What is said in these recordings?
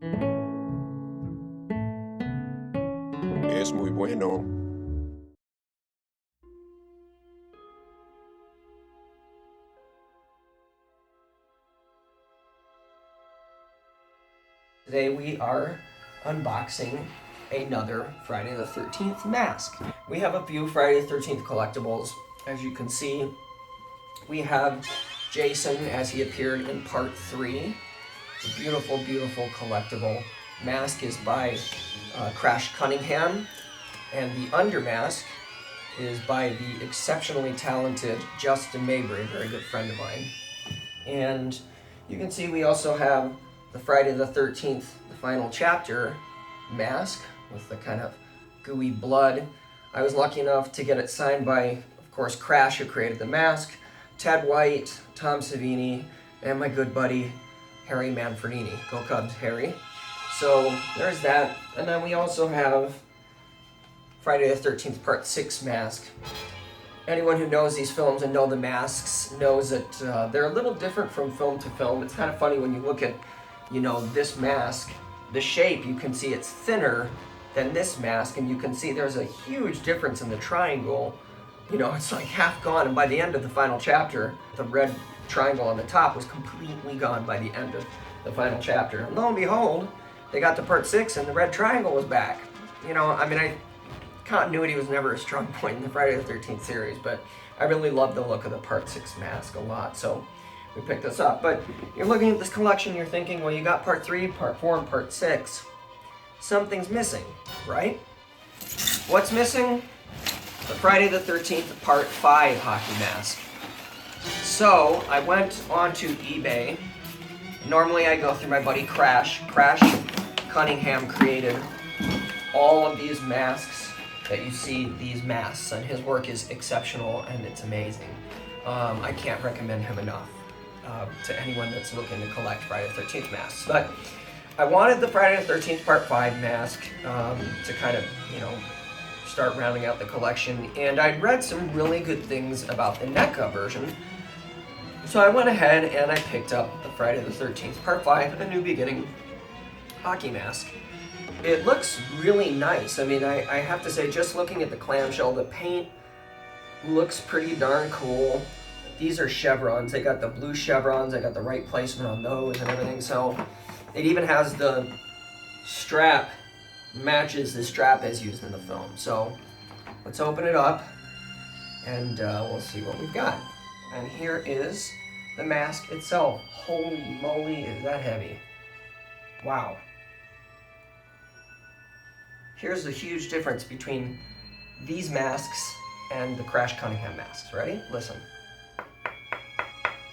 Es muy bueno. Today we are unboxing another Friday the 13th mask. We have a few Friday the 13th collectibles. As you can see, we have Jason as he appeared in part 3. It's a beautiful, beautiful collectible. Mask is by Crash Cunningham, and the undermask is by the exceptionally talented Justin Mabry, a very good friend of mine. And you can see we also have the Friday the 13th, the final chapter mask with the kind of gooey blood. I was lucky enough to get it signed by, of course, Crash, who created the mask, Ted White, Tom Savini, and my good buddy, Harry Manfredini. Go Cubs, Harry. So there's that. And then we also have Friday the 13th Part 6 mask. Anyone who knows these films and know the masks knows that they're a little different from film to film. It's kind of funny when you look at, this mask, the shape, you can see it's thinner than this mask, and you can see there's a huge difference in the triangle. It's like half gone, and by the end of the final chapter, the red triangle on the top was completely gone by the end of the final chapter. And lo and behold, they got to part 6 and the red triangle was back. Continuity was never a strong point in the Friday the 13th series, but I really love the look of the part 6 mask a lot, so we picked this up. But you're looking at this collection, you're thinking, well, you got part 3, part 4, and part 6. Something's missing, right? What's missing? The Friday the 13th part 5 hockey mask. So I went onto eBay. Normally I go through my buddy Crash. Crash Cunningham created all of these masks that you see, these masks, and his work is exceptional and it's amazing. I can't recommend him enough to anyone that's looking to collect Friday the 13th masks. But I wanted the Friday the 13th Part 5 mask to kind of, start rounding out the collection, and I'd read some really good things about the NECA version. So I went ahead and I picked up the Friday the 13th Part 5, A New Beginning hockey mask. It looks really nice. I have to say, just looking at the clamshell, the paint looks pretty darn cool. These are chevrons. They got the blue chevrons. I got the right placement on those and everything. So it even has the strap, matches the strap as used in the film. So let's open it up and we'll see what we've got. And here is the mask itself. Holy moly, is that heavy. Wow. Here's the huge difference between these masks and the Crash Cunningham masks. Ready? Listen.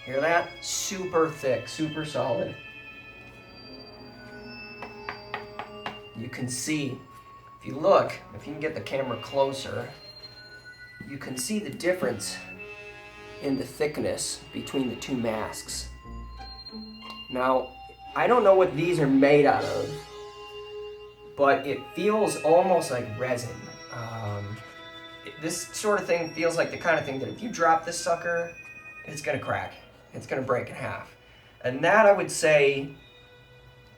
Hear that? Super thick, super solid. You can see, if you look, if you can get the camera closer, you can see the difference in the thickness between the two masks. Now, I don't know what these are made out of, but it feels almost like resin. This sort of thing feels like the kind of thing that if you drop this sucker, it's gonna crack. It's gonna break in half. And that, I would say,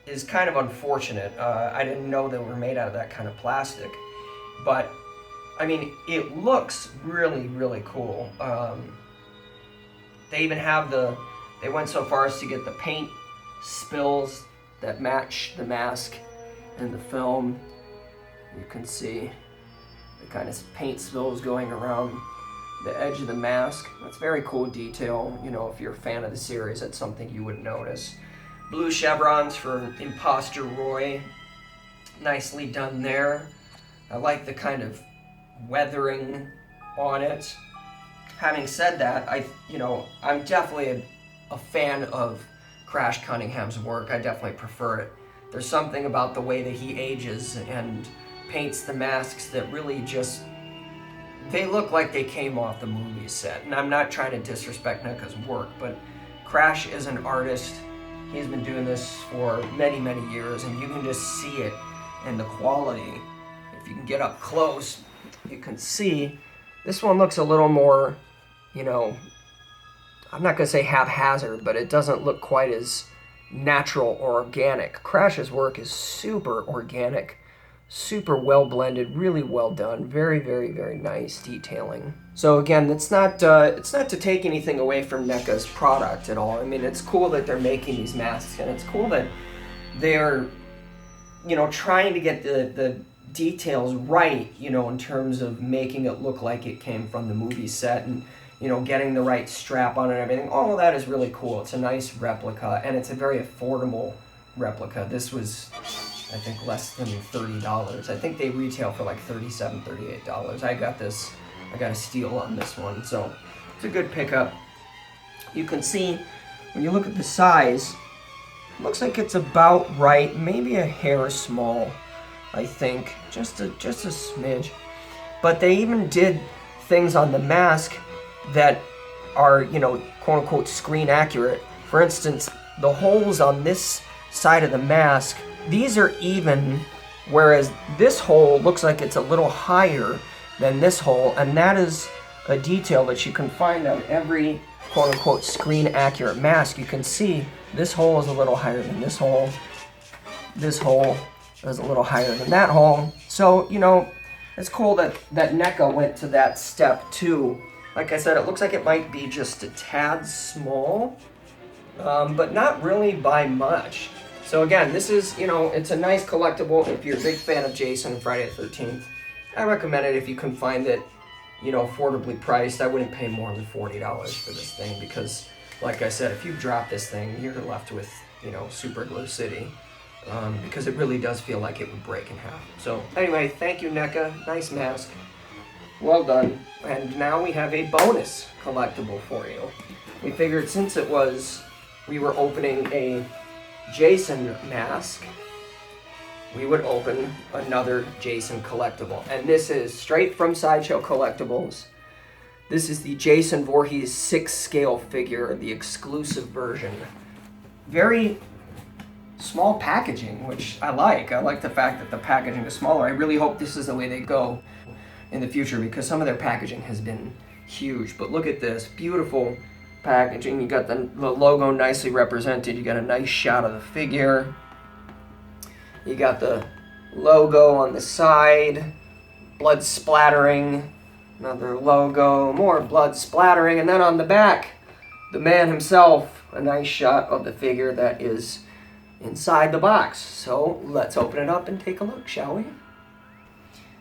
is kind of unfortunate. I didn't know they were made out of that kind of plastic. But, it looks really, really cool. They even have they went so far as to get the paint spills that match the mask in the film. You can see the kind of paint spills going around the edge of the mask. That's very cool detail. If you're a fan of the series, that's something you would notice. Blue chevrons for Imposter Roy. Nicely done there. I like the kind of weathering on it. Having said that, I'm definitely a fan of Crash Cunningham's work. I definitely prefer it. There's something about the way that he ages and paints the masks that really just, they look like they came off the movie set. And I'm not trying to disrespect NECA's work, but Crash is an artist. He's been doing this for many, many years, and you can just see it in the quality. If you can get up close, you can see this one looks a little more, I'm not going to say haphazard, but it doesn't look quite as natural or organic. Crash's work is super organic, super well blended, really well done, very, very, very nice detailing. So again, it's not to take anything away from NECA's product at all. I mean, it's cool that they're making these masks, and it's cool that they're, you know, trying to get the details right, you know, in terms of making it look like it came from the movie set, and, you know, getting the right strap on and everything. All of that is really cool. It's a nice replica, and it's a very affordable replica. This was, I think, less than $30. I think they retail for like $37, $38. I got a steal on this one, so it's a good pickup. You can see, when you look at the size, it looks like it's about right, maybe a hair small, I think, just a smidge. But they even did things on the mask that are, you know, quote unquote screen accurate. For instance, the holes on this side of the mask, these are even, whereas this hole looks like it's a little higher than this hole, and that is a detail that you can find on every quote unquote screen accurate mask. You can see this hole is a little higher than this hole. This hole is a little higher than that hole. So, you know, it's cool that NECA went to that step too. Like I said, it looks like it might be just a tad small, but not really by much. So again, this is, you know, it's a nice collectible. If you're a big fan of Jason and Friday the 13th, I recommend it if you can find it, you know, affordably priced. I wouldn't pay more than $40 for this thing because, like I said, if you drop this thing, you're left with, you know, Super Glue City, because it really does feel like it would break in half. So anyway, thank you, NECA. Nice mask. Well done. And now we have a bonus collectible for you. We figured since we were opening a Jason mask, we would open another Jason collectible. And this is straight from Sideshow Collectibles. This is the Jason Voorhees Sixth-Scale figure, the exclusive version. Very small packaging, which I like. I like the fact that the packaging is smaller. I really hope this is the way they go in the future because some of their packaging has been huge. But look at this, beautiful packaging. You got the logo nicely represented. You got a nice shot of the figure. You got the logo on the side, blood splattering, another logo, more blood splattering, and then on the back, the man himself, a nice shot of the figure that is inside the box. So let's open it up and take a look, shall we?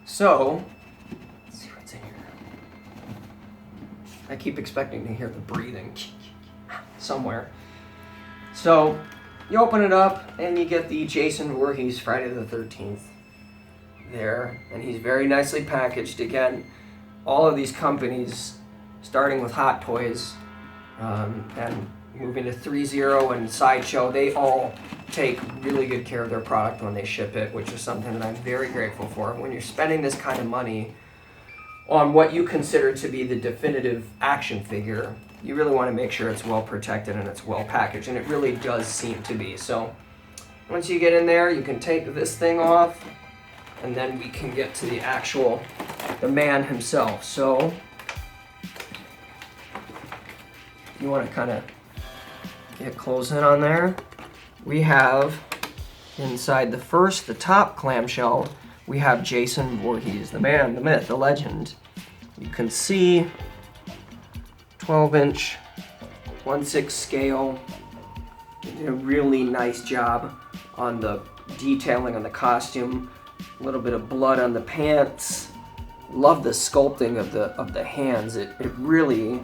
So, let's see what's in here. I keep expecting to hear the breathing somewhere. So, you open it up and you get the Jason Voorhees Friday the 13th there, and he's very nicely packaged. Again, all of these companies, starting with Hot Toys and moving to 3-0 and Sideshow, they all take really good care of their product when they ship it, which is something that I'm very grateful for. When you're spending this kind of money on what you consider to be the definitive action figure, you really want to make sure it's well protected and it's well packaged, and it really does seem to be. So once you get in there, you can take this thing off, and then we can get to the man himself. So you want to kind of get close in on there. We have inside the top clamshell, we have Jason Voorhees, the man, the myth, the legend. You can see 12-inch, 1/6 scale. Did a really nice job on the detailing on the costume. A little bit of blood on the pants. Love the sculpting of the hands. It really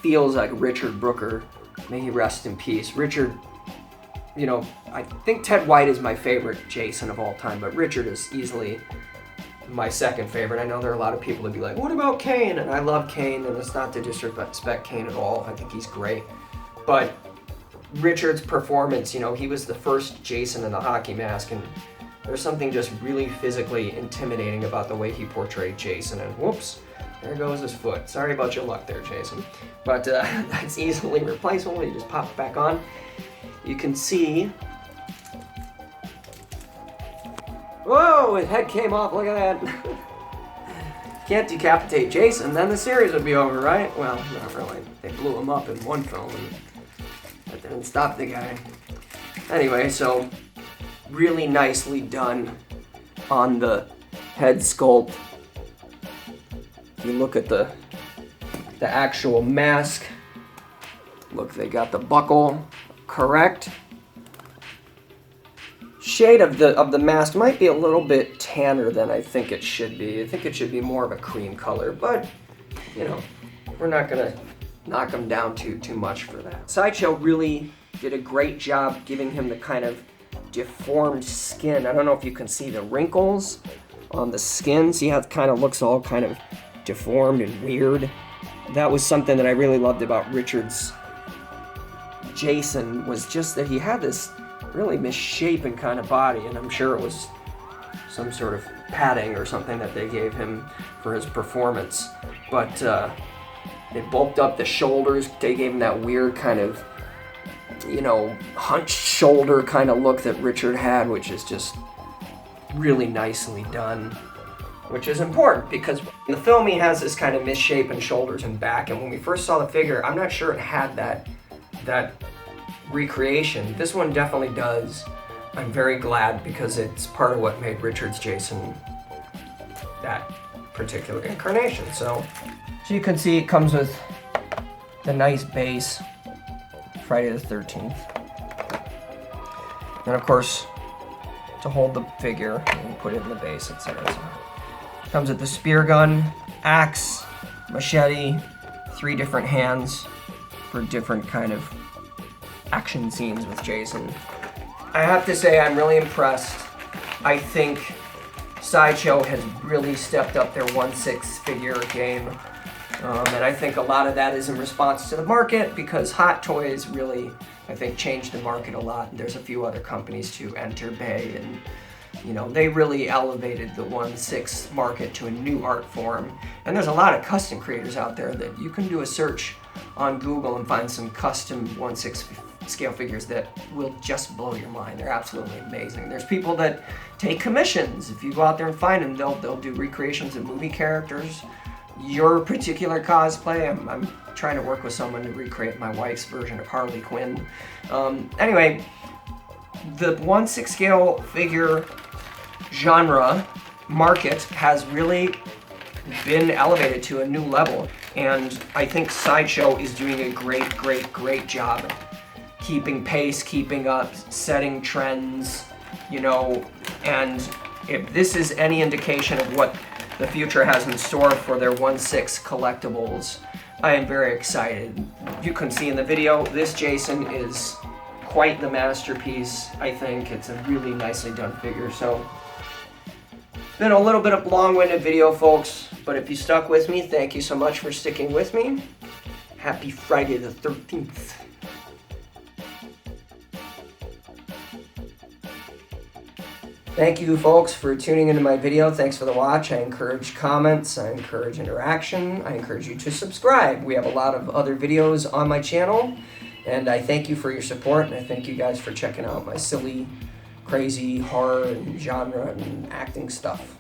feels like Richard Brooker. May he rest in peace. Richard, you know, I think Ted White is my favorite Jason of all time, but Richard is easily my second favorite. I know there are a lot of people that be like, what about Kane? And I love Kane, and it's not to disrespect Kane at all. I think he's great. But Richard's performance, you know, he was the first Jason in the hockey mask, and there's something just really physically intimidating about the way he portrayed Jason. And whoops, there goes his foot. Sorry about your luck there, Jason. But that's easily replaceable. You just pop it back on. You can see, whoa, his head came off, look at that. Can't decapitate Jason, then the series would be over, right? Well, not really. They blew him up in one film, and that didn't stop the guy. Anyway, so really nicely done on the head sculpt. If you look at the actual mask, look, they got the buckle correct. Shade of the mask might be a little bit tanner than I think it should be. I think it should be more of a cream color, but you know, we're not gonna knock him down too much for that. Sideshow really did a great job giving him the kind of deformed skin. I don't know if you can see the wrinkles on the skin. See how it kind of looks all kind of deformed and weird? That was something that I really loved about Richard's Jason, was just that he had this really misshapen kind of body, and I'm sure it was some sort of padding or something that they gave him for his performance. But they bulked up the shoulders. They gave him that weird kind of, you know, hunched shoulder kind of look that Richard had, which is just really nicely done, which is important because in the film he has this kind of misshapen shoulders and back, and when we first saw the figure, I'm not sure it had that recreation. This one definitely does. I'm very glad because it's part of what made Richard's Jason that particular incarnation. So you can see it comes with the nice base, Friday the 13th. And of course, to hold the figure, and put it in the base, etc. So comes with the spear gun, axe, machete, 3 different hands for different kind of action scenes with Jason. I have to say I'm really impressed. I think Sideshow has really stepped up their 1/6 figure game. And I think a lot of that is in response to the market, because Hot Toys really, I think, changed the market a lot. And there's a few other companies to enter Bay, and you know, they really elevated the 1/6 market to a new art form. And there's a lot of custom creators out there that you can do a search on Google and find some custom 1/6 scale figures that will just blow your mind. They're absolutely amazing. There's people that take commissions. If you go out there and find them, they'll do recreations of movie characters. Your particular cosplay, I'm trying to work with someone to recreate my wife's version of Harley Quinn. Anyway, the 1/6 scale figure genre market has really been elevated to a new level, and I think Sideshow is doing a great job keeping pace, keeping up, setting trends, you know, and if this is any indication of what the future has in store for their 1/6 collectibles, I am very excited. You can see in the video, this Jason is quite the masterpiece. I think it's a really nicely done figure. So it's been a little bit of long-winded video, folks, but if you stuck with me, thank you so much for sticking with me. Happy Friday the 13th. Thank you, folks, for tuning into my video. Thanks for the watch. I encourage comments. I encourage interaction. I encourage you to subscribe. We have a lot of other videos on my channel, and I thank you for your support, and I thank you guys for checking out my silly, crazy horror and genre and acting stuff.